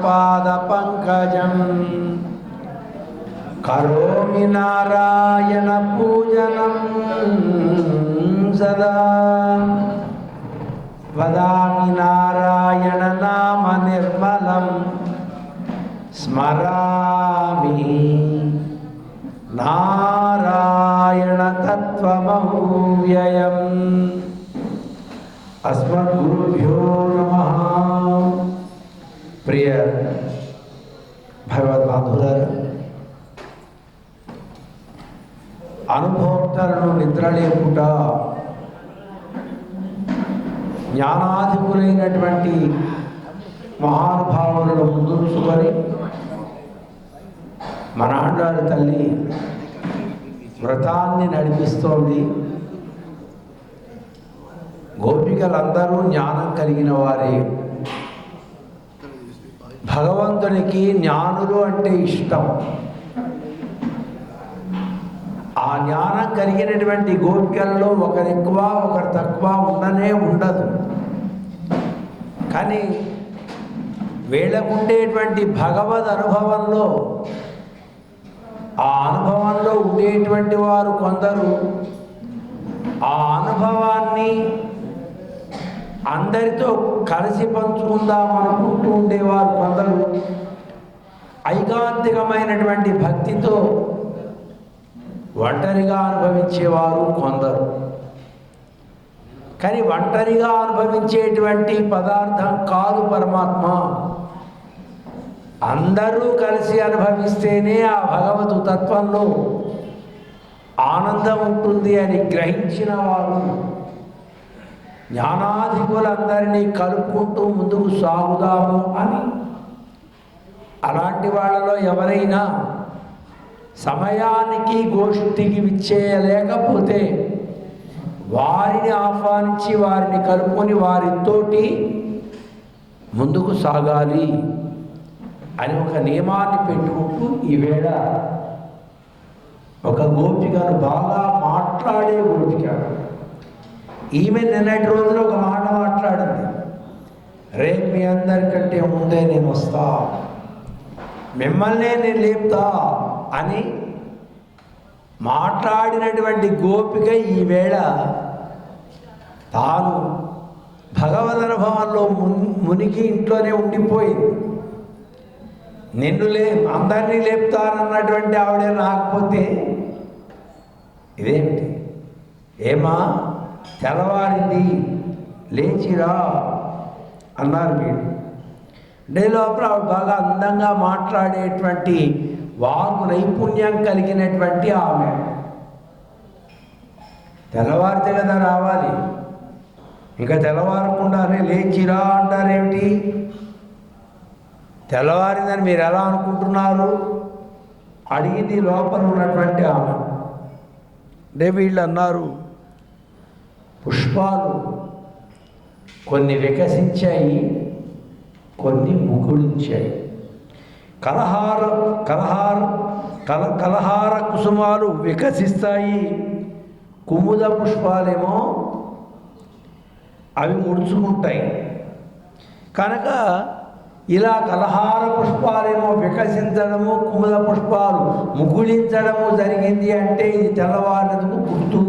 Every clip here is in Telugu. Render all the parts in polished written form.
పాద పంకజం కరోమి నారాయణ పూజనం సదా వదామి నారాయణ నామ నిర్మలం స్మరామి నారాయణ తత్వమవ్యయం. అస్మద్గురుభ్యో నమః. ప్రియ భగవద్బాంధులారా, అనుభోక్తలను నిద్రలేపుట జ్ఞానాధికులైనటువంటి మహానుభావులను ముందుంచుకొని మన ఆండాళ్ళ తల్లి వ్రతాన్ని నడిపిస్తోంది. గోపికలందరూ జ్ఞానం కలిగిన వారే. భగవంతునికి జ్ఞానులు అంటే ఇష్టం. ఆ జ్ఞానం కలిగినటువంటి గోపికల్లో ఒకరు ఎక్కువ ఒకరు తక్కువ ఉండనే ఉండదు. కానీ వీళ్ళకుండేటువంటి భగవద్ అనుభవంలో, ఆ అనుభవంలో ఉండేటువంటి వారు కొందరు ఆ అనుభవాన్ని అందరితో కలిసి పంచుకుందాం అనుకుంటూ ఉండేవారు కొందరు, ఐకాంతికమైనటువంటి భక్తితో ఒంటరిగా అనుభవించేవారు కొందరు. కానీ ఒంటరిగా అనుభవించేటువంటి పదార్థం కాదు పరమాత్మ. అందరూ కలిసి అనుభవిస్తేనే ఆ భగవతు తత్వంలో ఆనందం ఉంటుంది అని గ్రహించిన వారు జ్ఞానాధికులందరినీ కలుపుకుంటూ ముందుకు సాగుదాము అని. అలాంటి వాళ్ళలో ఎవరైనా సమయానికి గోష్ఠికి విచ్చేయలేకపోతే వారిని ఆహ్వానించి వారిని కలుపుకొని వారితోటి ముందుకు సాగాలి అని ఒక నియమాన్ని పెట్టుకుంటూ ఈవేళ ఒక గోపికను బాగా మాట్లాడే గోపిక. ఈమె నిన్నటి రోజున ఒక మాట మాట్లాడింది. రేపు మీ అందరికంటే ముందే నేను వస్తా, మిమ్మల్నే నేను లేపుతా అని మాట్లాడినటువంటి గోపిక ఈవేళ తాను భగవద్ అనుభవంలో మునిగి ఇంట్లోనే ఉండిపోయింది. నిన్ను అందరినీ లేపుతానన్నటువంటి ఆవిడే రాకపోతే ఇదేమిటి, ఏమా తెల్లవారింది లేచిరా అన్నారు వీడు. డే లోపల ఆవిడ బాగా అందంగా మాట్లాడేటువంటి వాగు నైపుణ్యం కలిగినటువంటి ఆమె. తెల్లవారితే కదా రావాలి, ఇంకా తెల్లవారకుండానే లేచిరా అంటారేమిటి? తెల్లవారిందని మీరు ఎలా అనుకుంటున్నారు అడిగింది లోపల ఉన్నటువంటి ఆమె. అంటే వీళ్ళు అన్నారు, పుష్పాలు కొన్ని వికసించాయి, కొన్ని ముకుళించాయి. కలహార కుసుమాలు వికసిస్తాయి, కుముద పుష్పాలేమో అవి ముడుచుకుంటాయి. కనుక ఇలా కలహార పుష్పాలేమో వికసించడము, కుముద పుష్పాలు ముకుళించడము జరిగింది అంటే ఇది తెల్లవారినందుకు గుర్తు.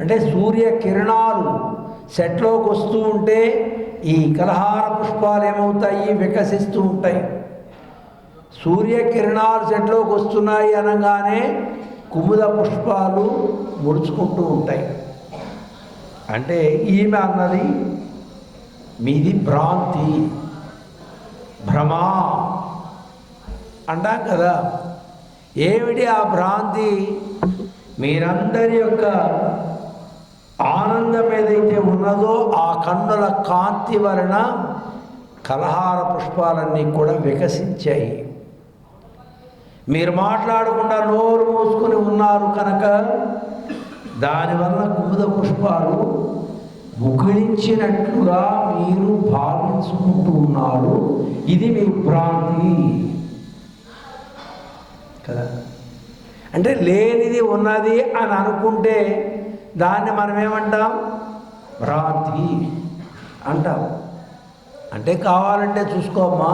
అంటే సూర్యకిరణాలు సెట్లోకి వస్తూ ఉంటే ఈ కలహార పుష్పాలు ఏమవుతాయి, వికసిస్తూ ఉంటాయి. సూర్యకిరణాలు సెట్లోకి వస్తున్నాయి అనగానే కుముద పుష్పాలు ముడుచుకుంటూ ఉంటాయి. అంటే ఈమె అన్నది మీది భ్రాంతి, భ్రమ అంటాం కదా. ఏమిటి ఆ భ్రాంతి? మీరందరి యొక్క ఆనందం ఏదైతే ఉన్నదో ఆ కన్నుల కాంతి వలన కలహార పుష్పాలన్నీ కూడా వికసించాయి. మీరు మాట్లాడకుండా నోరు మూసుకొని ఉన్నారు కనుక దానివల్ల కుముద పుష్పాలు ముగిలించినట్లుగా మీరు భావించుకుంటూ ఉన్నారు. ఇది మీ భ్రాంతి కదా. అంటే లేనిది ఉన్నది అని అనుకుంటే దాన్ని మనం ఏమంటాం? భ్రాంతి అంటాం. అంటే కావాలంటే చూసుకోమ్మా,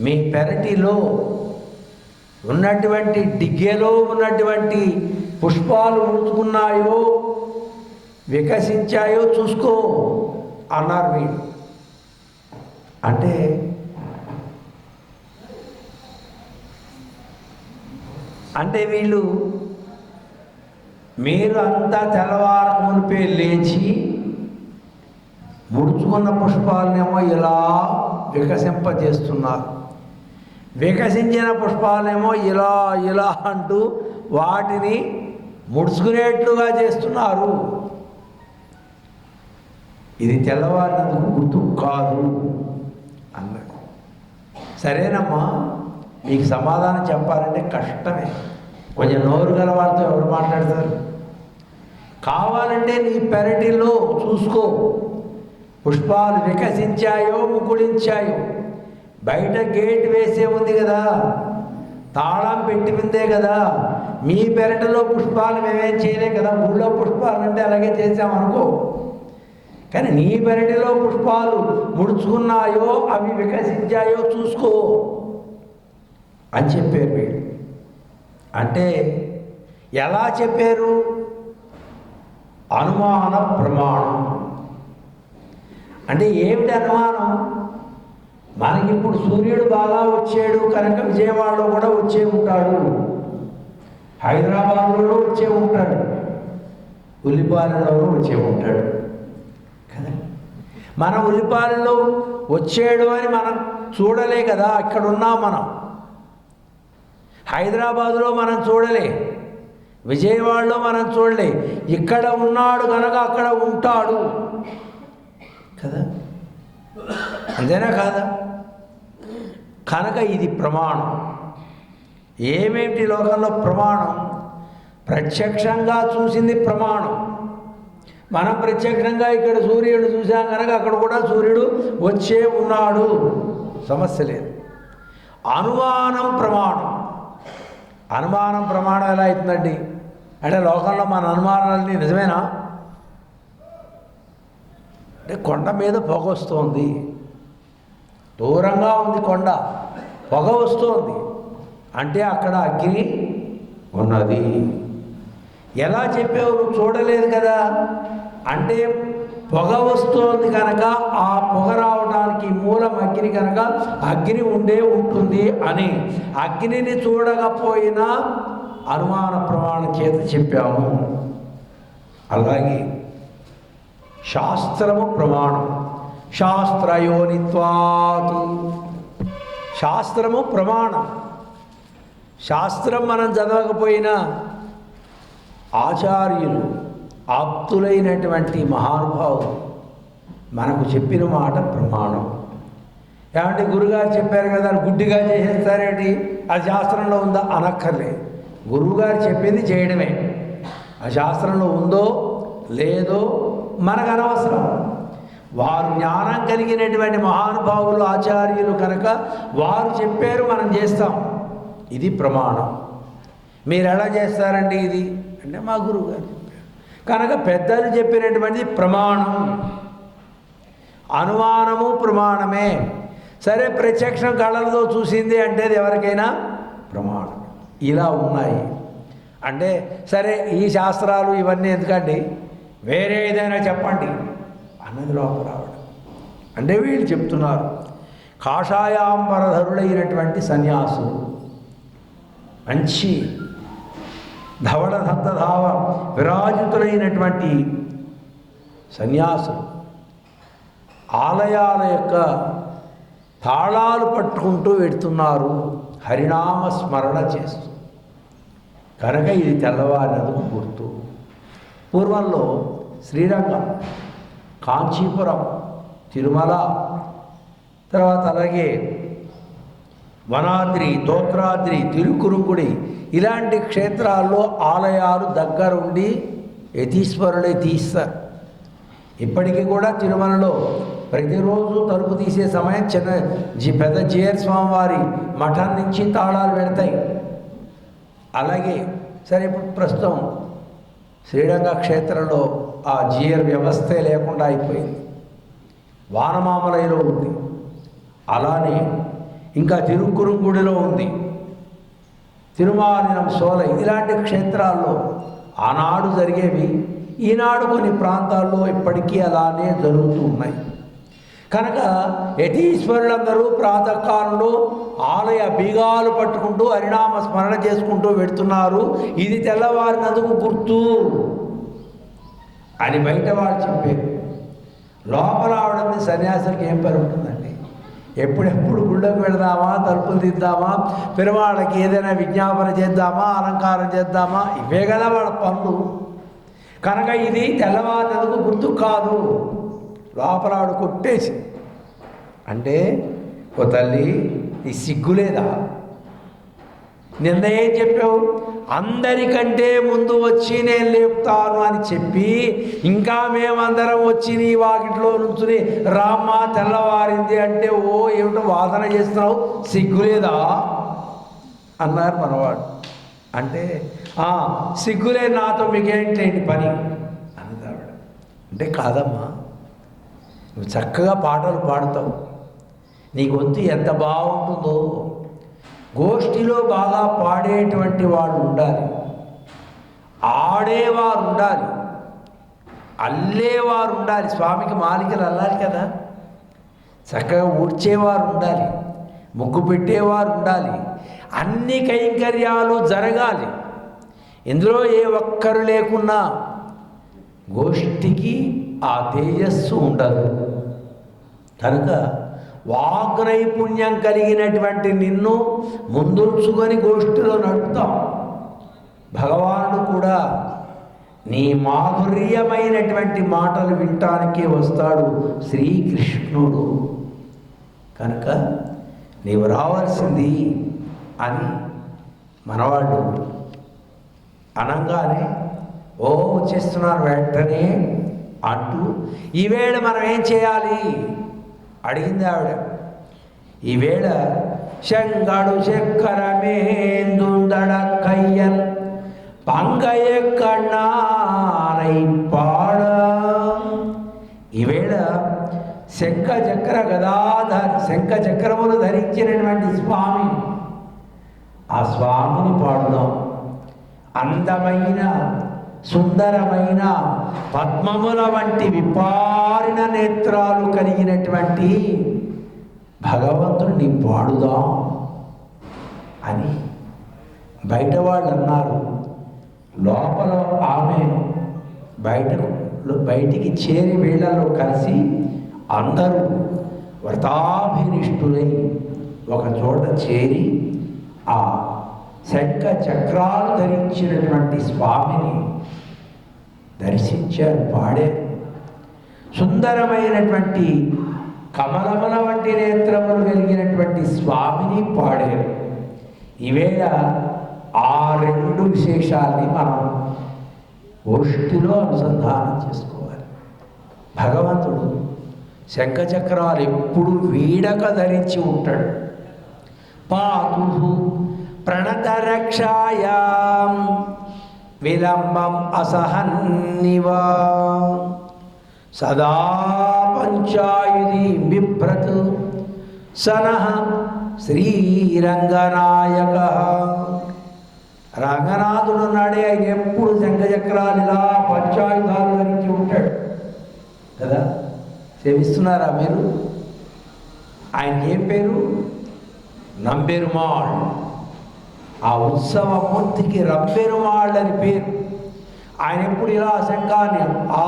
మీ పెరటిలో ఉన్నటువంటి డిగ్గెలో ఉన్నటువంటి పుష్పాలు ముడుచుకున్నాయో వికసించాయో చూసుకో అన్నారు వీళ్ళు. అంటే వీళ్ళు మీరు అంతా తెల్లవారక మునిపే లేచి ముడుచుకున్న పుష్పాలనేమో ఇలా వికసింపజేస్తున్నారు, వికసించిన పుష్పాలనేమో ఇలా ఇలా అంటూ వాటిని ముడుచుకునేట్లుగా చేస్తున్నారు. ఇది తెల్లవారినందుకు గుర్తు కాదు అన్నది. సరేనమ్మా, మీకు సమాధానం చెప్పాలంటే కష్టమే, కొంచెం నోరు గల వారితో ఎవరు మాట్లాడతారు? కావాలంటే నీ పెరటిలో చూసుకో, పుష్పాలు వికసించాయో ముకుళించాయో. బయట గేట్ వేసే ఉంది కదా, తాళం పెట్టి ఉందే కదా. మీ పెరటిలో పుష్పాలు మేమేం చేయలేం కదా, ఊళ్ళో పుష్పాలు అంటే అలాగే చేసామనుకో. కానీ నీ పెరటిలో పుష్పాలు ముడుచుకున్నాయో అవి వికసించాయో చూసుకో అని చెప్పారు వీళ్ళు. అంటే ఎలా చెప్పారు? అనుమాన ప్రమాణం. అంటే ఏమిటి అనుమానం? మనకిప్పుడు సూర్యుడు బాగా వచ్చాడు కనుక విజయవాడలో కూడా వచ్చే ఉంటాడు, హైదరాబాద్లో వచ్చే ఉంటాడు, ఉల్లిపాలెంలో వచ్చే ఉంటాడు కదా. మన ఉల్లిపాలెంలో వచ్చాడు అని మనం చూడలే కదా, ఇక్కడ ఉన్నాం మనం. హైదరాబాదులో మనం చూడలే, విజయవాడలో మనం చూడలే. ఇక్కడ ఉన్నాడు కనుక అక్కడ ఉంటాడు కదా, అంతేనా కాదా? కనుక ఇది ప్రమాణం. ఏమేమిటి లోకంలో ప్రమాణం? ప్రత్యక్షంగా చూసింది ప్రమాణం. మనం ప్రత్యక్షంగా ఇక్కడ సూర్యుడు చూసాం కనుక అక్కడ కూడా సూర్యుడు వచ్చే ఉన్నాడు, సమస్య లేదు. అనుమానం ప్రమాణం. అనుమానం ప్రమాణం ఎలా అవుతుందండి? అంటే లోకంలో మన అనుమానాలన్నీ నిజమేనా? అంటే కొండ మీద పొగ వస్తోంది, దూరంగా ఉంది కొండ, పొగ వస్తోంది అంటే అక్కడ అగ్ని ఉన్నది. ఎలా చెప్పావు? నువ్వు చూడలేదు కదా. అంటే పొగ వస్తోంది కనుక ఆ పొగ రావడానికి మూలం అగ్ని కనుక అగ్ని ఉండే ఉంటుంది అని. అగ్నిని చూడకపోయినా అనుమాన ప్రమాణం చేత చెప్పాము. అలాగే శాస్త్రము ప్రమాణం. శాస్త్రయోనిత్వాత్. శాస్త్రము ప్రమాణం. శాస్త్రం మనం చదవకపోయినా ఆచార్యులు, ఆప్తులైనటువంటి మహానుభావులు మనకు చెప్పిన మాట ప్రమాణం. ఏమంటే గురుగారు చెప్పారు కదా గుడ్డిగా చేసేస్తారేంటి, అది శాస్త్రంలో ఉందా? అనక్కర్లేదు. గురువుగారు చెప్పింది చేయడమే. ఆ శాస్త్రంలో ఉందో లేదో మనకు అనవసరం. వారు జ్ఞానం కలిగినటువంటి మహానుభావులు, ఆచార్యులు కనుక వారు చెప్పారు, మనం చేస్తాం. ఇది ప్రమాణం. మీరు ఎలా చేస్తారండి ఇది అంటే మా గురువుగారు చెప్పారు కనుక పెద్దలు చెప్పినటువంటిది ప్రమాణం. అనుమానము ప్రమాణమే. సరే, ప్రత్యక్షం కళ్ళతో చూసింది అంటే అది ఎవరికైనా ప్రమాణం. ఇలా ఉన్నాయి. అంటే సరే, ఈ శాస్త్రాలు ఇవన్నీ ఎందుకండి, వేరే ఏదైనా చెప్పండి అన్నది లోపల రావడం. అంటే వీళ్ళు చెప్తున్నారు, కాషాయాంబరధరులైనటువంటి సన్యాసులు, మంచి ధవళ దత్తధావ విరాజితులైనటువంటి సన్యాసులు ఆలయాల యొక్క తాళాలు పట్టుకుంటూ వెడుతున్నారు, హరినామ స్మరణ చేస్తూ. కనుక ఇది తెల్లవారినందుకు గుర్తు. పూర్వంలో శ్రీరంగం, కాంచీపురం, తిరుమల, తర్వాత అలాగే వనాద్రి, దోత్రాద్రి, తిరుకురుంగుడి ఇలాంటి క్షేత్రాల్లో ఆలయాలు దగ్గరుండి యతీశ్వరులే తీస్తారు. ఇప్పటికీ కూడా తిరుమలలో ప్రతిరోజు తలుపు తీసే సమయం పెద్ద జీయర్ స్వామివారి మఠం నుంచి తాళాలు పెడతాయి. అలాగే సరే, ఇప్పుడు ప్రస్తుతం శ్రీరంగ క్షేత్రంలో ఆ జీయర్ వ్యవస్థే లేకుండా అయిపోయింది. వానమామలైలో ఉంది, అలానే ఇంకా తిరుక్కురుంగుడిలో ఉంది, తిరుమాలినం సోలై, ఇలాంటి క్షేత్రాల్లో ఆనాడు జరిగేవి ఈనాడు కొన్ని ప్రాంతాల్లో ఇప్పటికీ అలానే జరుగుతూ ఉన్నాయి. కనుక యతీశ్వరులందరూ ప్రాతకాలంలో ఆలయ బీగాలు పట్టుకుంటూ హరినామ స్మరణ చేసుకుంటూ వెడుతున్నారు. ఇది తెల్లవారినందుకు గుర్తు అని బయట వాళ్ళు చెప్పారు. లోపల ఆవిడని సన్యాసులకు ఏం పని ఉంటుందండి? ఎప్పుడెప్పుడు గుళ్ళకు వెళదామా, తలుపులు తీద్దామా, పెరుమాళ్ళకి ఏదైనా విజ్ఞాపన చేద్దామా, అలంకారం చేద్దామా, ఇవే కదా వాళ్ళ పనులు. కనుక ఇది తెల్లవారినందుకు గుర్తు కాదు. లోపల ఆవిడ కొట్టేసి అంటే, ఓ తల్లి ఈ సిగ్గులేదా? నిన్న ఏం చెప్పావు? అందరికంటే ముందు వచ్చి నేను లేపుతాను అని చెప్పి ఇంకా మేమందరం వచ్చి నీ వాకిట్లో నుంచుని రామ్మ తెల్లవారింది అంటే ఓ ఏమిటో వాదన చేస్తున్నావు, సిగ్గులేదా అన్నారు మనవాడు. అంటే సిగ్గులే, నాతో మీకేంటి పని అన్నది ఆవిడ. అంటే కాదమ్మా, నువ్వు చక్కగా పాటలు పాడుతావు, నీ గొంతు ఎంత బాగుంటుందో. గోష్ఠిలో బాగా పాడేటువంటి వాళ్ళు ఉండాలి, ఆడేవారు ఉండాలి, అల్లేవారు ఉండాలి. స్వామికి మాలికలు అల్లాలి కదా. చక్కగా ఊడ్చేవారు ఉండాలి, ముగ్గు పెట్టేవారు ఉండాలి, అన్ని కైంకర్యాలు జరగాలి. ఇందులో ఏ ఒక్కరు లేకున్నా గోష్ఠికి ఆ తేజస్సు ఉండదు. కనుక వాగ్నైపుణ్యం కలిగినటువంటి నిన్ను ముందుంచుకొని గోష్ఠిలో నడుపుతాం. భగవానుడు కూడా నీ మాధుర్యమైనటువంటి మాటలు వినటానికే వస్తాడు శ్రీకృష్ణుడు. కనుక నీవు రావాల్సింది అని మనవాళ్ళు అనంగానే ఓ వచ్చేస్తున్నాను వెంటనే అంటూ, ఈవేళ మనం ఏం చేయాలి అడిగింది ఆవిడ. ఈవేళ శంగడు చక్కరమేందుందడ కయ్యన్ పంగయ కన్నానై పాడ. ఈవేళ శంఖ చక్ర గదాధర్ శంఖ చక్రములు ధరించినటువంటి స్వామి, ఆ స్వామిని పాడుదాం. అందమైన సుందరమైన పద్మముల వంటి విపారిన నేత్రాలు కలిగినటువంటి భగవంతుడిని పాడుదాం అని బయట వాళ్ళు అన్నారు. లోపల ఆమె బయటికి చేరి వీళ్ళలో కలిసి అందరూ వ్రతాభినిష్ఠులై ఒక చోట చేరి ఆ శంఖ చక్రాలు ధరించినటువంటి స్వామిని దర్శించారు, పాడారు. సుందరమైనటువంటి కమలముల వంటి నేత్రములు కలిగినటువంటి స్వామిని పాడారు. ఈవేళ ఆ రెండు విశేషాల్ని మనం గోష్ఠిలో అనుసంధానం చేసుకోవాలి. భగవంతుడు శంఖచక్రాలు ఎప్పుడు వీడక ధరించి ఉంటాడు. పాతు ప్రణతరక్షాయాం విలంబం అసహన్నివా సదా పంచాయుధి బిభ్రత్ సనః శ్రీరంగనాయక. రంగనాథుడు నాడే ఆయన ఎప్పుడు శంఖచక్రాలు ఇలా పంచాయుధాలు ధరించి ఉంటాడు కదా. సేవిస్తున్నారా మీరు? ఆయన ఏం పేరు? నంబెరుమాళ్. ఆ ఉత్సవమూర్తికి రంబెరుమాళ్ అని పేరు. ఆయన ఎప్పుడు ఇలా శంఖాన్ని, ఆ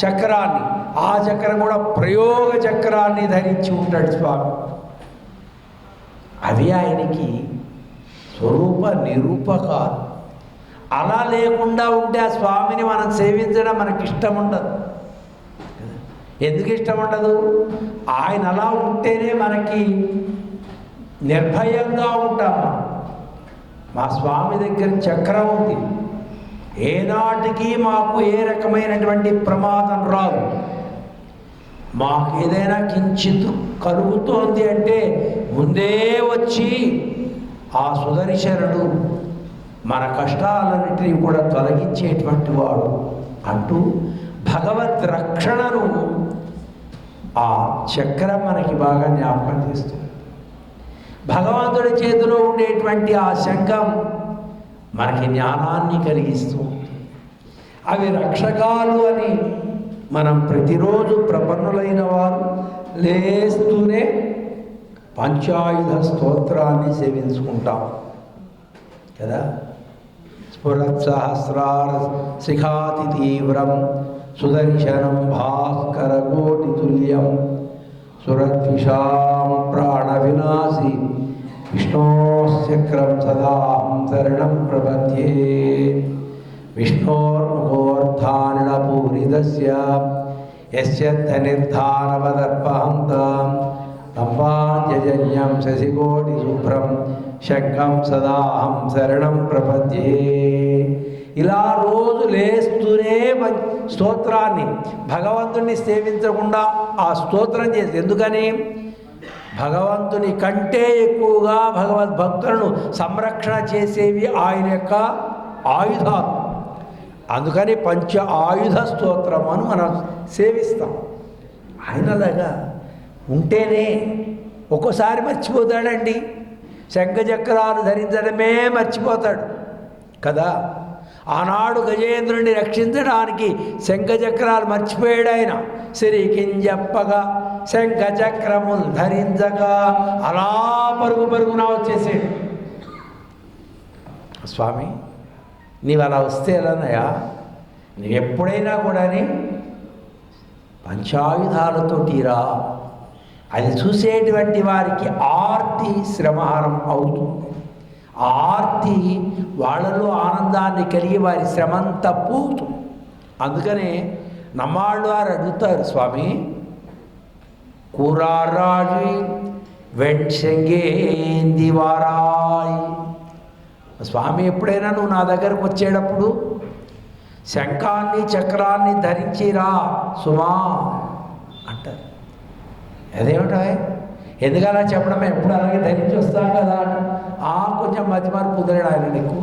చక్రాన్ని, ఆ చక్రం కూడా ప్రయోగ చక్రాన్ని ధరించి ఉంటాడు స్వామి. అది ఆయనకి స్వరూప నిరూపకాలు. అలా లేకుండా ఉంటే ఆ స్వామిని మనం సేవించడం మనకి ఇష్టం ఉండదు. ఎందుకు ఇష్టం ఉండదు? ఆయన అలా ఉంటేనే మనకి నిర్భయంగా ఉంటాం. మా స్వామి దగ్గర చక్రం ఉంది, ఏనాటికి మాకు ఏ రకమైనటువంటి ప్రమాదం రాదు. మాకు ఏదైనా కించిత్ కలుగుతోంది అంటే ముందే వచ్చి ఆ సుదర్శనుడు మన కష్టాలన్నిటినీ కూడా తొలగించేటువంటి వాడు అంటూ భగవద్ రక్షణను ఆ చక్రం మనకి బాగా జ్ఞాపకం చేస్తుంది. భగవంతుడి చేతిలో ఉండేటువంటి ఆ శంఖం మనకి జ్ఞానాన్ని కలిగిస్తూ ఉంటుంది. అవి రక్షకాలు అని మనం ప్రతిరోజు ప్రపన్నులైన వారు లేస్తూనే పంచాయుధ స్తోత్రాన్ని సేవించుకుంటాం కదా. స్ఫురత్సహస్రార శిఖాతి తీవ్రం సుదర్శనం భాస్కరకోటితుల్యం సురద్విషాం ప్రాణవినాశి విష్ణోశ్చక్రం సదాహం శరణం ప్రపద్యే. విష్ణోర్ముఖోర్ధానిడపూరితస్య యస్య ధనిర్ధానవదర్పహంతాం తంబాంజన్యం శశికోటి శుభ్రం శంఖం సదాహం శరణం ప్రపద్యే. ఇలా రోజు లేస్తూనే స్తోత్రాన్ని, భగవంతుని సేవించకుండా ఆ స్తోత్రం చేసి, ఎందుకని భగవంతుని కంటే ఎక్కువగా భగవద్భక్తులను సంరక్షణ చేసేవి ఆయన యొక్క ఆయుధాలు. అందుకని పంచ ఆయుధ స్తోత్రం అని మనం సేవిస్తాం. ఆయనలాగా ఉంటేనే ఒక్కోసారి మర్చిపోతాడండి, శంఖచక్రాలు ధరించడమే మర్చిపోతాడు కదా. ఆనాడు గజేంద్రుడిని రక్షించడానికి శంఖచక్రాలు మర్చిపోయాడు ఆయన. సిరికింజప్పగా శంఖచక్రములు ధరించగా అలా పరుగు పరుగున వచ్చేసాడు. స్వామి నీవు అలా వస్తే ఎలానయా, నువ్వు ఎప్పుడైనా కూడాని పంచాయుధాలతోటిరా. అది చూసేటువంటి వారికి ఆర్తి శ్రమహారం అవుతుంది. ఆ ఆర్తి వాళ్ళలో ఆనందాన్ని కలిగి వారి శ్రమంతా పోతుంది. అందుకనే నమ్మాళ్ళు వారు అడుగుతారు, స్వామి కూరారాజు వెంచెంగేంది వారాయ్. స్వామి ఎప్పుడైనా నువ్వు నా దగ్గరకు వచ్చేటప్పుడు శంఖాన్ని చక్రాన్ని ధరించిరా సుమా అంటారు. అదేమిటా ఎందుకలా చెప్పడమే, ఎప్పుడు అలాగే ధరించి వస్తాం కదా. కొంచెం మధ్యమార్పు కుదరడు ఆయన నీకు.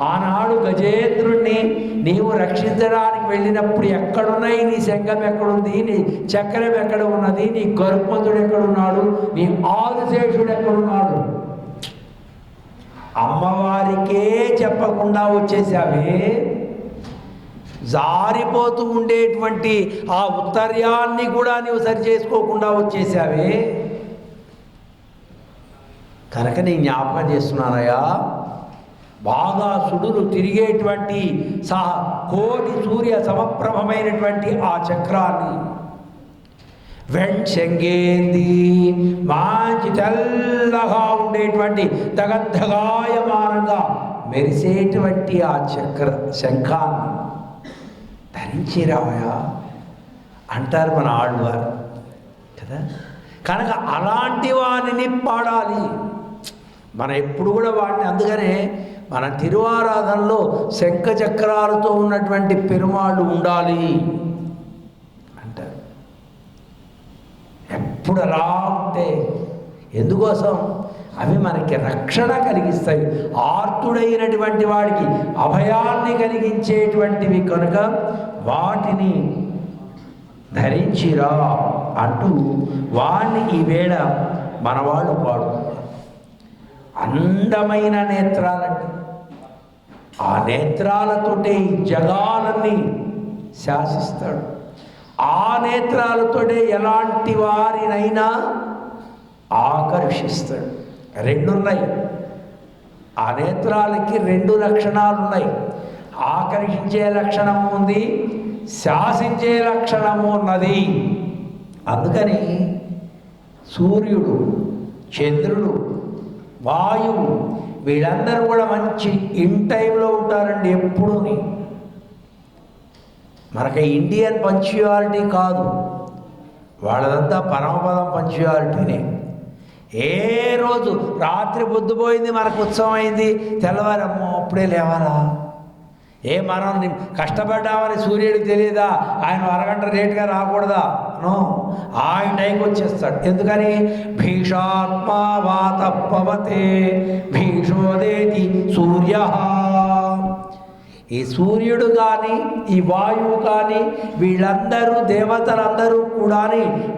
ఆనాడు గజేంద్రుణ్ణి నీవు రక్షించడానికి వెళ్ళినప్పుడు ఎక్కడున్నాయి నీ శంఖం ఎక్కడుంది, నీ చక్రం ఎక్కడ ఉన్నది, నీ గరుత్మంతుడు ఎక్కడున్నాడు, నీ ఆదిశేషుడు ఎక్కడున్నాడు, అమ్మవారికే చెప్పకుండా వచ్చేసావే. జారిపోతూ ఉండేటువంటి ఆ ఉత్తర్యాన్ని కూడా నీవు సరి చేసుకోకుండా వచ్చేసావే. కనుక నీ జ్ఞాపకం చేస్తున్నానయ్యా, బాగా సుడులు తిరిగేటువంటి కోటి సూర్య సమప్రభమైనటువంటి ఆ చక్రాన్ని వెంచెంగేంది మంచి తెల్లగా ఉండేటువంటి దగద్ధగాయమానంగా మెరిసేటువంటి ఆ శంఖాన్ని ధరించిరావయా అంటారు మన ఆళ్వారు కదా. కనుక అలాంటి వారిని పాడాలి మనం ఎప్పుడు కూడా వాడిని. అందుకనే మన తిరువారాధనలో శంఖ చక్రాలతో ఉన్నటువంటి పెరుమాళ్ళు ఉండాలి అంటారు. ఎప్పుడు అలా ఉంటే ఎందుకోసం, అవి మనకి రక్షణ కలిగిస్తాయి. ఆర్తుడైనటువంటి వాడికి అభయాన్ని కలిగించేటువంటివి కనుక వాటిని ధరించిరా అంటూ వాణ్ణి ఈవేళ మనవాళ్ళు పాడుతున్నారు. అందమైన నేత్రాలండి, ఆ నేత్రాలతోటే ఈ జగాలన్నీ శాసిస్తాడు. ఆ నేత్రాలతోటే ఎలాంటి వారినైనా ఆకర్షిస్తాడు. రెండున్నాయి, ఆ నేత్రాలకి రెండు లక్షణాలు ఉన్నాయి. ఆకర్షించే లక్షణము ఉంది, శాసించే లక్షణము ఉన్నది. అందుకని సూర్యుడు, చంద్రుడు, వాయువు వీళ్ళందరూ కూడా మంచి ఇన్ టైంలో ఉంటారండి ఎప్పుడూని. మనకి ఇండియన్ పంక్చువాలిటీ కాదు, వాళ్ళదంతా పరమపదం పంక్చువాలిటీనే. ఏ రోజు రాత్రి పొద్దుపోయింది మనకు ఉత్సవం అయింది, తెల్లవారమ్మో అప్పుడే లేవాలా, మనం కష్టపడ్డామని సూర్యుడికి తెలియదా, ఆయన అరగంట లేట్గా రాకూడదా, నో, ఆయన టైంకి వచ్చేస్తాడు. ఎందుకని భీషాత్మా వాత పవతే భీషోదేతి సూర్య. ఈ సూర్యుడు కానీ ఈ వాయువు కానీ వీళ్ళందరూ దేవతలందరూ కూడా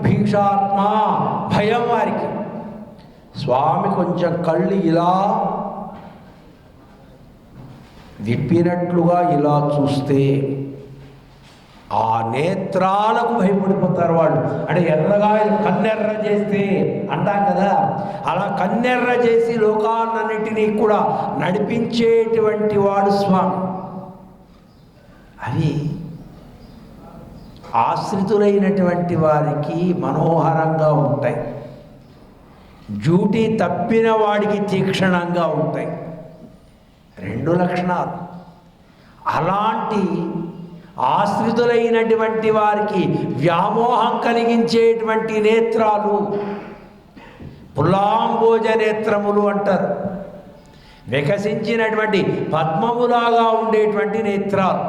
భీషాత్మ భయం వారికి. స్వామి కొంచెం కళ్ళు ఇలా విప్పినట్లుగా ఇలా చూస్తే ఆ నేత్రాలకు భయపడిపోతారు వాళ్ళు. అంటే ఎర్రగా కన్నెర్ర చేస్తే అంటాం కదా, అలా కన్నెర్ర చేసి లోకాలన్నిటినీ కూడా నడిపించేటువంటి వాడు స్వామి. అవి ఆశ్రితులైనటువంటి వారికి మనోహరంగా ఉంటాయి, డ్యూటీ తప్పిన వాడికి తీక్షణంగా ఉంటాయి. రెండు లక్షణాలు. అలాంటి ఆశ్రితులైనటువంటి వారికి వ్యామోహం కలిగించేటువంటి నేత్రాలు పుల్లాంబోజ నేత్రములు అంటారు. వికసించినటువంటి పద్మములాగా ఉండేటువంటి నేత్రాలు.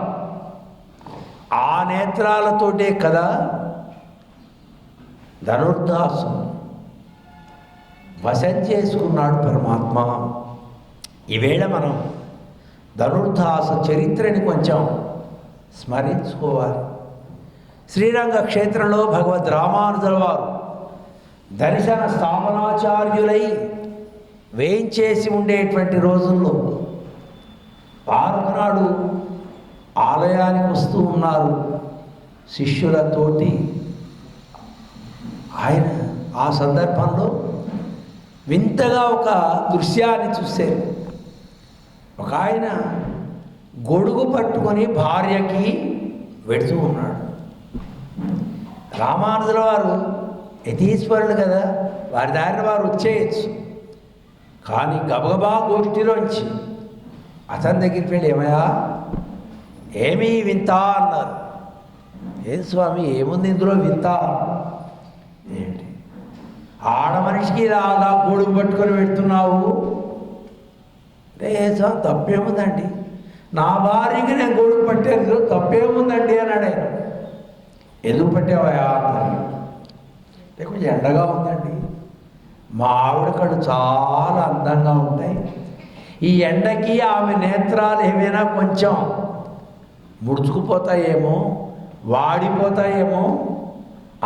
ఆ నేత్రాలతోటే కదా ధనుర్దాసు వశం చేసుకున్నాడు పరమాత్మ. ఈవేళ మనం ధనుర్దాస చరిత్రని కొంచెం స్మరించుకోవాలి. శ్రీరంగ క్షేత్రంలో భగవద్ రామానుజుల వారు దర్శన స్థాపనాచార్యులై వేయించేసి ఉండేటువంటి రోజుల్లో పార్వనాడు ఆలయానికి వస్తూ ఉన్నారు శిష్యులతోటి. ఆయన ఆ సందర్భంలో వింతగా ఒక దృశ్యాన్ని చూశారు. ఒక ఆయన గొడుగు పట్టుకొని భార్యకి వెడుతూ ఉన్నాడు. రామానుజుల వారు యతీశ్వరులు కదా, వారి దారిన వారు వచ్చేయచ్చు. కానీ గబగబా గోష్ఠిలోంచి అతని దగ్గరికి వెళ్ళి, ఏమయ్యా ఏమీ వింత అన్నారు. ఏం స్వామి ఏముంది ఇందులో వింత? ఏంటి ఆడ మనిషికి ఇలాగా గొడుగు పట్టుకొని పెడుతున్నావు? అంటే స్వామి తప్పేముందండి, నా భార్యకి నేను గొడుగు పట్టేది తప్పేముందండి అన్నాడు ఆయన. ఎందుకు పట్టావయా అన్నారు. అంటే కొంచెం ఎండగా ఉందండి, మా ఆవిడ కళ్ళు చాలా అందంగా ఉంటాయి, ఈ ఎండకి ఆమె నేత్రాలు ఏమైనా కొంచెం ముడుచుకుపోతాయేమో, వాడిపోతాయేమో,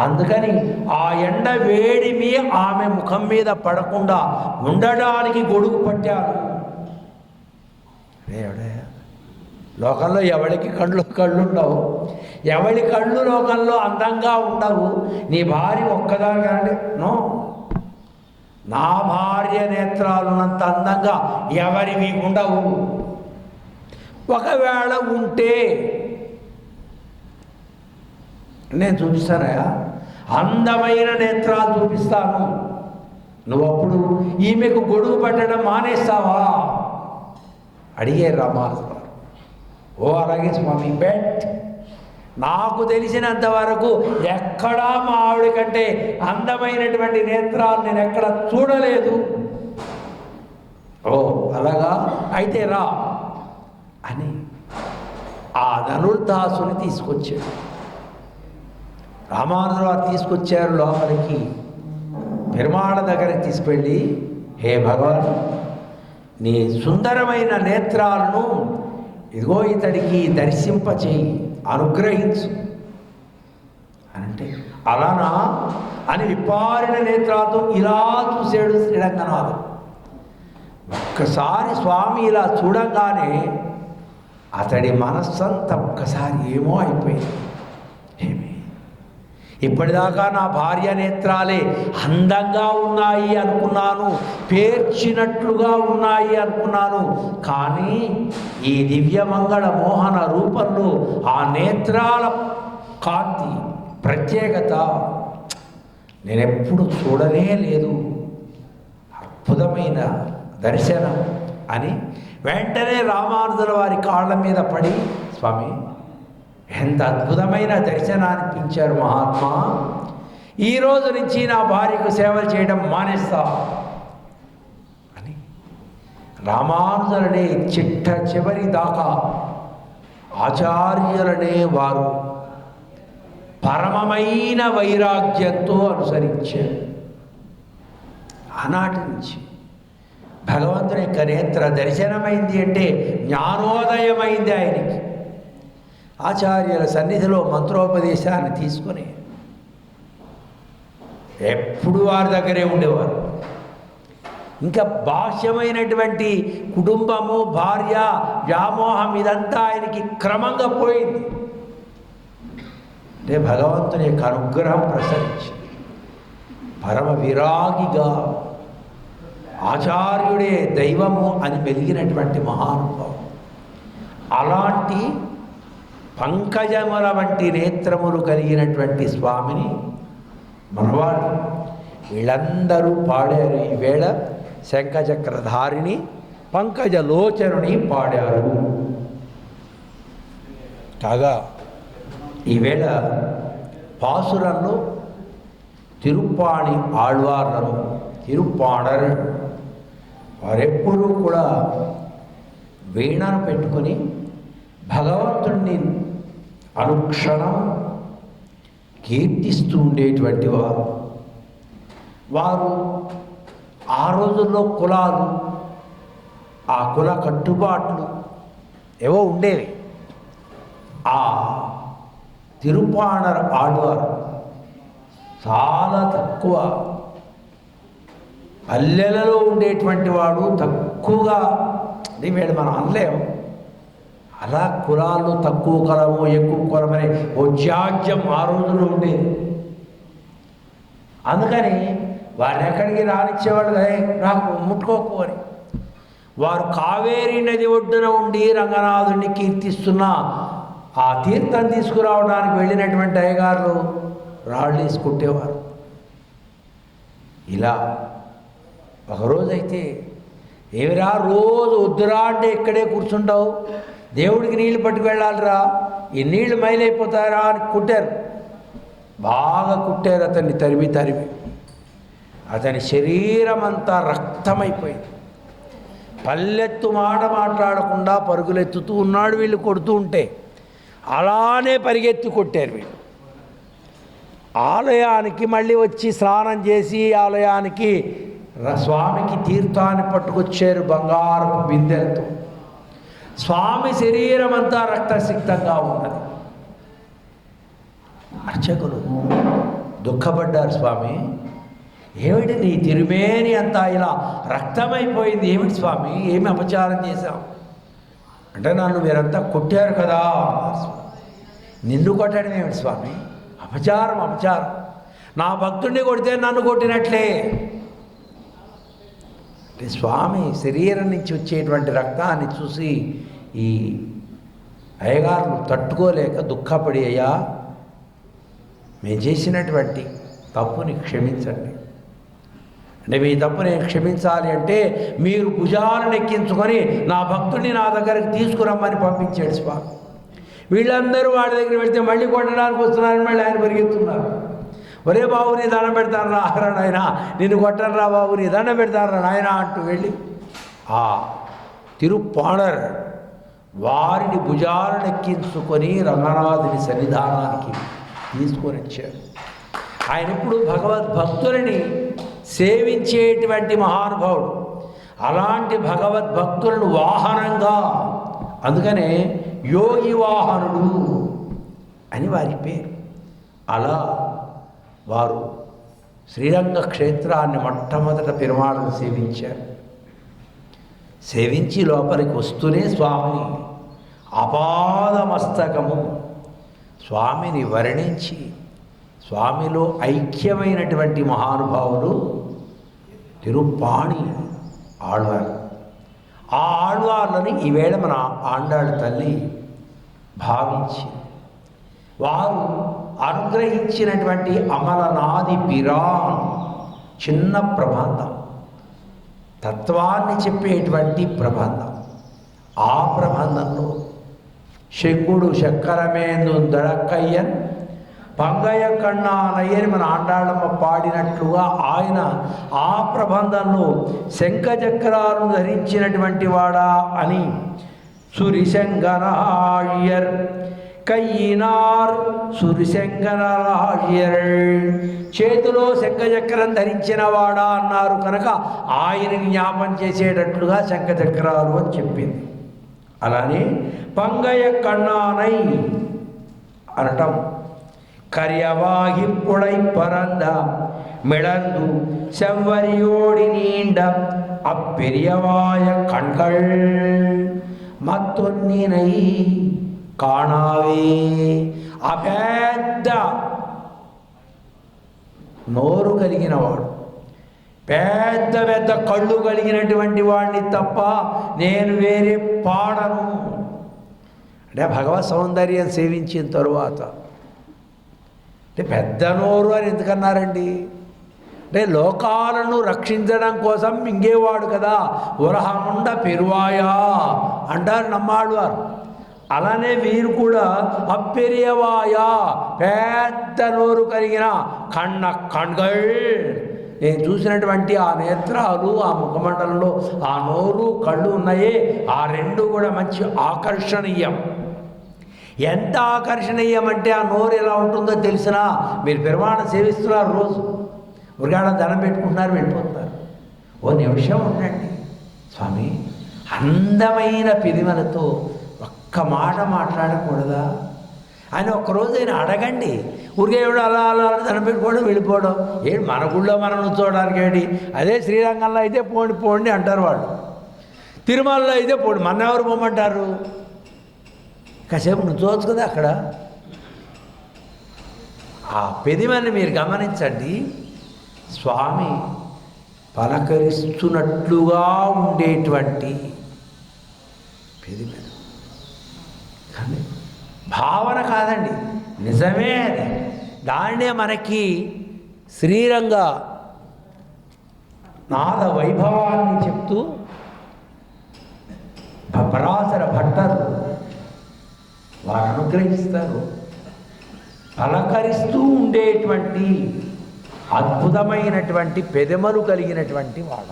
అందుకని ఆ ఎండ వేడిమి ఆమె ముఖం మీద పడకుండా ఉండడానికి గొడుగు పట్టాను. లోకంలో ఎవరికి కళ్ళు ఉండవు, ఎవరి కళ్ళు లోకంలో అందంగా ఉండవు. నీ భార్య ఒక్కదాని కంటే నో, నా భార్య నేత్రాలున్నంత అందంగా ఎవరివి ఉండవు. ఒకవేళ ఉంటే నేను చూపిస్తానయా, అందమైన నేత్రాలు చూపిస్తాను. నువ్వప్పుడు ఈమెకు గొడుగు పట్టడం మానేస్తావా అడిగారు రామానుజుల వారు. ఓ అలాగే స్వామి, బెట్ నాకు తెలిసినంత వరకు ఎక్కడా మా ఆవిడ కంటే అందమైనటువంటి నేత్రాలు నేను ఎక్కడ చూడలేదు. ఓ అలాగా, అయితే రా అని ఆ ధనుర్దాసుని తీసుకొచ్చాడు. రామానుజుల వారు తీసుకొచ్చారు లోపలికి. పెరుమాళ దగ్గరికి తీసుకెళ్ళి, హే భగవాన్, నీ సుందరమైన నేత్రాలను ఇదిగో ఇతడికి దర్శింపచేయి, అనుగ్రహించు అంటే, అలానా అని విప్పారిన నేత్రాలతో ఇలా చూశాడు శ్రీరంగనాథుడు. ఒక్కసారి స్వామి ఇలా చూడంగానే అతడి మనస్సంతా ఒక్కసారి ఏమో అయిపోయింది. ఏమి ఇప్పటిదాకా నా భార్య నేత్రాలే అందంగా ఉన్నాయి అనుకున్నాను, పేర్చినట్లుగా ఉన్నాయి అనుకున్నాను, కానీ ఈ దివ్యమంగళ మోహన రూపంలో ఆ నేత్రాల కాంతి ప్రత్యేకత నేనెప్పుడు చూడనే లేదు. అద్భుతమైన దర్శనం అని వెంటనే రామానుజుల వారి కాళ్ళ మీద పడి, స్వామి ఎంత అద్భుతమైన దర్శనాన్ని ఇప్పించారు మహాత్మా, ఈరోజు నుంచి నా భార్యకు సేవలు చేయడం మానేస్తా అని రామానుజులనే చిట్ట చివరి దాకా ఆచార్యులనే వారు పరమమైన వైరాగ్యంతో అనుసరించారు. ఆనాటి నుంచి భగవంతుని యొక్క నేత్ర దర్శనమైంది అంటే జ్ఞానోదయమైంది ఆయనకి. ఆచార్యుల సన్నిధిలో మంత్రోపదేశాన్ని తీసుకుని ఎప్పుడు వారి దగ్గరే ఉండేవారు. ఇంకా బాహ్యమైనటువంటి కుటుంబము, భార్య, వ్యామోహం ఇదంతా ఆయనకి క్రమంగా పోయింది. అంటే భగవంతుని యొక్క అనుగ్రహం ప్రసరించి పరమ విరాగిగా ఆచార్యుడే దైవము అని వెలిగినటువంటి మహానుభావం. అలాంటి పంకజముల వంటి నేత్రములు కలిగినటువంటి స్వామిని మనవాళ్ళు వీళ్ళందరూ పాడారు. ఈవేళ శంఖచక్రధారిని పంకజలోచనుని పాడారు. కాగా ఈవేళ పాసురంలో తిరుప్పాణి ఆళ్వార్లను, తిరుప్పాణర్ వారెప్పుడూ కూడా వీణను పెట్టుకొని భగవంతుణ్ణి అనుక్షణం కీర్తిస్తూ ఉండేటువంటి వారు. వారు ఆ రోజుల్లో కులాలు, ఆ కుల కట్టుబాట్లు ఏవో ఉండేవి. ఆ తిరుప్పాణర్ ఆళ్వార్ చాలా తక్కువ పల్లెలలో ఉండేటువంటి వాడు, తక్కువగా అది వీళ్ళు మనం అనలేము. అలా కులాలు తక్కువ కులము ఎక్కువ కులమని ఓ జాడ్యం ఆ రోజుల్లో ఉండేది. అందుకని వారిని ఎక్కడికి రానిచ్చేవాళ్ళు నాకు ముట్టుకోకు అని. వారు కావేరీ నది ఒడ్డున ఉండి రంగనాథుడిని కీర్తిస్తున్న ఆ తీర్థం తీసుకురావడానికి వెళ్ళినటువంటి అయ్యగారులు రాళ్ళు తీసుకుంటేవారు. ఇలా ఒకరోజైతే ఏమిరా రోజు వద్దురా అంటే ఇక్కడే కూర్చుంటావు, దేవుడికి నీళ్లు పట్టుకు వెళ్ళాలిరా, ఈ నీళ్లు మైలైపోతారా అని కుట్టారు. బాగా కుట్టారు అతన్ని తరిమి తరిమి. అతని శరీరం అంతా రక్తమైపోయింది. పల్లెత్తు మాట మాట్లాడకుండా పరుగులెత్తుతూ ఉన్నాడు. వీళ్ళు కొడుతూ ఉంటే అలానే పరిగెత్తి కొట్టారు వీళ్ళు. ఆలయానికి మళ్ళీ వచ్చి స్నానం చేసి ఆలయానికి స్వామికి తీర్థాన్ని పట్టుకొచ్చారు బంగారపు బిందెలతో. స్వామి శరీరం అంతా రక్తసిక్తంగా ఉన్నది. అర్చకులు దుఃఖపడ్డారు. స్వామి ఏమిటి నీ తిరుమేని అంతా ఇలా రక్తమైపోయింది, ఏమిటి స్వామి, ఏమి అపచారం చేశాం అంటే, నన్ను మీరంతా కొట్టారు కదా. నిన్ను కొట్టడం ఏమిటి స్వామి, అపచారం అపచారం, నా భక్తుడిని కొడితే నన్ను కొట్టినట్లే. అంటే స్వామి శరీరం నుంచి వచ్చేటువంటి రక్తాన్ని చూసి ఈ అయ్యగారులు తట్టుకోలేక దుఃఖపడి, అయ్యా మేము చేసినటువంటి తప్పుని క్షమించండి, అంటే మీ తప్పు నేను క్షమించాలి అంటే మీరు భుజాలను ఎక్కించుకొని నా భక్తుడిని నా దగ్గరికి తీసుకురమ్మని పంపించాడు స్వామి. వీళ్ళందరూ వాడి దగ్గర వెళ్తే మళ్ళీ కొట్టడానికి వస్తున్నారని మళ్ళీ ఆయన పరిగెత్తున్నారు. ఒరే బాబు నీ దండం పెడతాను రా నాయన, నిన్ను కొట్టను రా బాబు, నీ దండం పెడతాను రా నాయన అంటూ వెళ్ళి ఆ తిరుప్పాణర్ వారిని భుజాలను ఎక్కించుకొని రంగనాథుని సన్నిధానానికి తీసుకొని వచ్చాడు. ఆయన ఇప్పుడు భగవద్భక్తులని సేవించేటువంటి మహానుభావుడు. అలాంటి భగవద్భక్తులను వాహనంగా, అందుకనే యోగి వాహనుడు అని వారి పేరు. అలా వారు శ్రీరంగ క్షేత్రాన్ని మొట్టమొదట పెరుమాళను సేవించారు. సేవించి లోపలికి వస్తూనే స్వామిని అపాదమస్తకము స్వామిని వర్ణించి స్వామిలో ఐక్యమైనటువంటి మహానుభావులు తిరుప్పాణి ఆళ్వార్. ఆ ఆళ్వార్లని ఈవేళ మన ఆండాళ్ళ తల్లి భావించి వారు అనుగ్రహించినటువంటి అమలనాది పిరాన్ చిన్న ప్రబంధం, తత్వాన్ని చెప్పేటువంటి ప్రబంధం. ఆ ప్రబంధంలో శంకుడు చక్కరమేందు దళక్కయ్యన్ పంగయ్య కన్నా నయ్యని మన ఆండాళ్ళమ్మ పాడినట్లుగా ఆయన ఆ ప్రబంధంలో శంఖచక్రాలను ధరించినటువంటి వాడా అని సురిశంగనాళ్యర్ కయ్యినార్ సురిశంకరాయర్, చేతిలో శంఖచక్రం ధరించిన వాడా అన్నారు కనుక ఆయనని జ్ఞాపం చేసేటట్లుగా శంఖచక్రాలు అని చెప్పింది. అలానే పంగయ కన్నానై అనటం, కర్యవాహిప్పుడై పరంద మిళందు செவ்வரியோடி நீண்ட அப்பெரியவாய கண்கள் మత్తొన్నినై కాణావే. ఆ పెద్ద నోరు కలిగిన వాడు, పెద్ద పెద్ద కళ్ళు కలిగినటువంటి వాడిని తప్ప నేను వేరే పాడను. అంటే భగవత్ సౌందర్యం సేవించిన తరువాత అంటే పెద్ద నోరు అని ఎందుకన్నారండి? అంటే లోకాలను రక్షించడం కోసం మింగేవాడు కదా, ఉరహముండ పెరువాయా అంటారు నమ్మాడు వారు. అలానే వీరు కూడా అప్పెరియవాయా, పెద్ద నోరు కలిగిన కన్న కణ్గళ్, నేను చూసినటువంటి ఆ నేత్రాలు, ఆ ముఖమండలంలో ఆ నోరు కళ్ళు ఉన్నాయే, ఆ రెండు కూడా మంచి ఆకర్షణీయం. ఎంత ఆకర్షణీయం అంటే ఆ నోరు ఎలా ఉంటుందో తెలిసినా, మీరు పెరుమాణం సేవిస్తున్నారు, రోజు ఉరిగాడ దండం పెట్టుకుంటున్నారు, వెళ్ళిపోతున్నారు. ఓ నిమిషం ఉండండి స్వామి, అందమైన పెదిమలతో ఒక్క మాట మాట్లాడకూడదా అని ఒక్కరోజు ఆయన అడగండి. ఊరికేవాడు అలా అలా దండం పెట్టుకోవడం వెళ్ళిపోవడం ఏంటి? మన గుళ్ళో మనం చూడడానికి ఏంటి? అదే శ్రీరంగంలో అయితే పోండి పోండి అంటారు వాళ్ళు, తిరుమలలో అయితే పోండి, మన ఎవరు పోమంటారు? కాసేపు నుంచోవచ్చు కదా అక్కడ. ఆ పెదిమని మీరు గమనించండి, స్వామి పలకరిస్తున్నట్లుగా ఉండేటువంటి పెదిమను, కానీ భావన కాదండి, నిజమే అది. దాన్నే మనకి శ్రీరంగ నాద వైభవాన్ని చెప్తూ పరాశర భట్టరు వారు అనుగ్రహిస్తారు. పలకరిస్తూ ఉండేటువంటి అద్భుతమైనటువంటి పెదమలు కలిగినటువంటి వాడ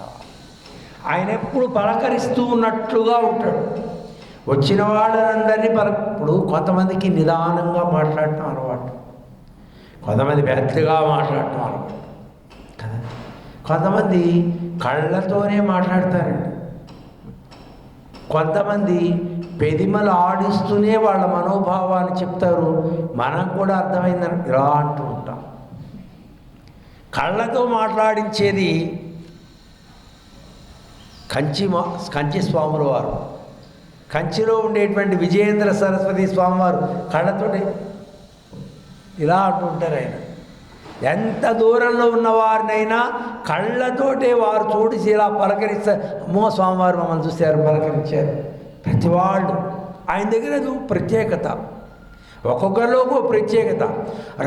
ఆయన, ఎప్పుడు పలకరిస్తూ ఉన్నట్లుగా ఉంటాడు. వచ్చిన వాళ్ళందరినీ ఇప్పుడు కొంతమందికి నిదానంగా మాట్లాడటం అలవాటు, కొంతమంది పెద్దగా మాట్లాడటం అలవాటు కదా, కొంతమంది కళ్ళతోనే మాట్లాడతారండి, కొంతమంది పెదిమలు ఆడిస్తూనే వాళ్ళ మనోభావాన్ని చెప్తారు. మనం కూడా అర్థమైందని ఇలా అంటూ ఉంటాం. కళ్ళతో మాట్లాడించేది కంచి స్వాముల వారు, కంచిలో ఉండేటువంటి విజయేంద్ర సరస్వతి స్వామివారు కళ్ళతోటి ఇలా అంటూ ఉంటారు. ఆయన ఎంత దూరంలో ఉన్నవారినైనా కళ్ళతోటే వారు చూసి ఇలా పలకరిస్తారు. అమ్మో స్వామివారు మమ్మల్ని చూశారు, పలకరించారు. ప్రతి వాళ్ళు ఆయన దగ్గర ప్రత్యేకత, ఒక్కొక్కరిలో ప్రత్యేకత.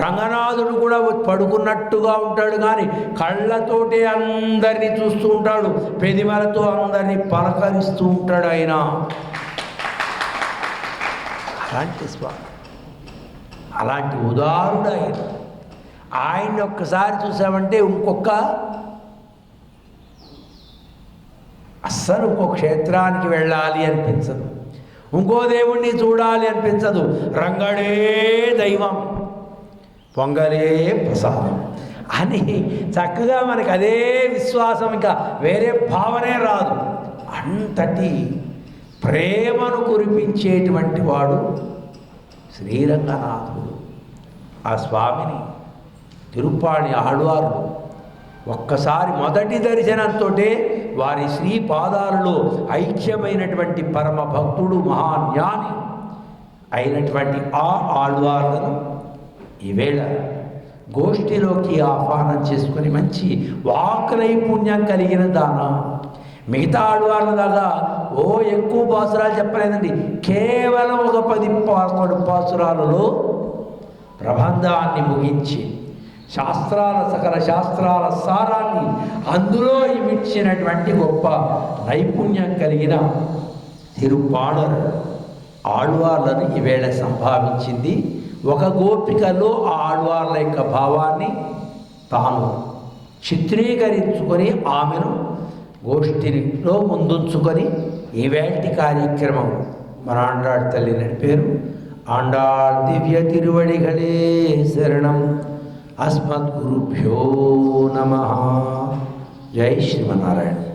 రంగనాథుడు కూడా పడుకున్నట్టుగా ఉంటాడు, కానీ కళ్ళతోటే అందరినీ చూస్తూ ఉంటాడు, పెదిమలతో అందరినీ పలకరిస్తూ ఉంటాడు ఆయన. అలాంటి స్వామి, అలాంటి ఉదారుడు ఆయన. ఆయన్ని ఒక్కసారి చూసామంటే అస్సలు ఇంకో క్షేత్రానికి వెళ్ళాలి అనిపించదు, ఇంకో దేవుణ్ణి చూడాలి అనిపించదు. రంగడే దైవం, పొంగలే ప్రసాదం అని చక్కగా మనకి అదే విశ్వాసం, ఇంకా వేరే భావనే రాదు. అంతటి ప్రేమను కురిపించేటువంటి వాడు శ్రీరంగనాథుడు. ఆ స్వామిని తిరుప్పాణి ఆళ్వార్లు ఒక్కసారి మొదటి దర్శనంతో వారి శ్రీ పాదాలలో ఐక్యమైనటువంటి పరమ భక్తుడు, మహాజ్ఞాని అయినటువంటి ఆ ఆళ్వార్లను ఈవేళ గోష్ఠిలోకి ఆహ్వానం చేసుకొని మంచి వాక్ నైపుణ్యం కలిగిన దాన. మిగతా ఆళ్వార్లలాగా ఎక్కువ పాసురాలు చెప్పలేదండి, కేవలం ఒక 10-11 పాసురాలలో ప్రబంధాన్ని ముగించి సకల శాస్త్రాల సారాన్ని అందులో ఇమిడ్చినటువంటి గొప్ప నైపుణ్యం కలిగిన తిరుప్పాణర్ ఆళ్వార్లను ఈవేళ సంభావించింది. ఒక గోపికలో ఆ ఆళ్వార్ల యొక్క భావాన్ని తాను చిత్రీకరించుకొని ఆమెను గోష్ఠిలో ముందుంచుకొని ఈవేళటి కార్యక్రమం మన ఆండాళ్ళ తల్లి నడిపారు. ఆండాళ్ దివ్య తిరువడిகளே శరణం. అస్మద్గురుభ్యో నమః. జై శ్రీమన్నారాయణ.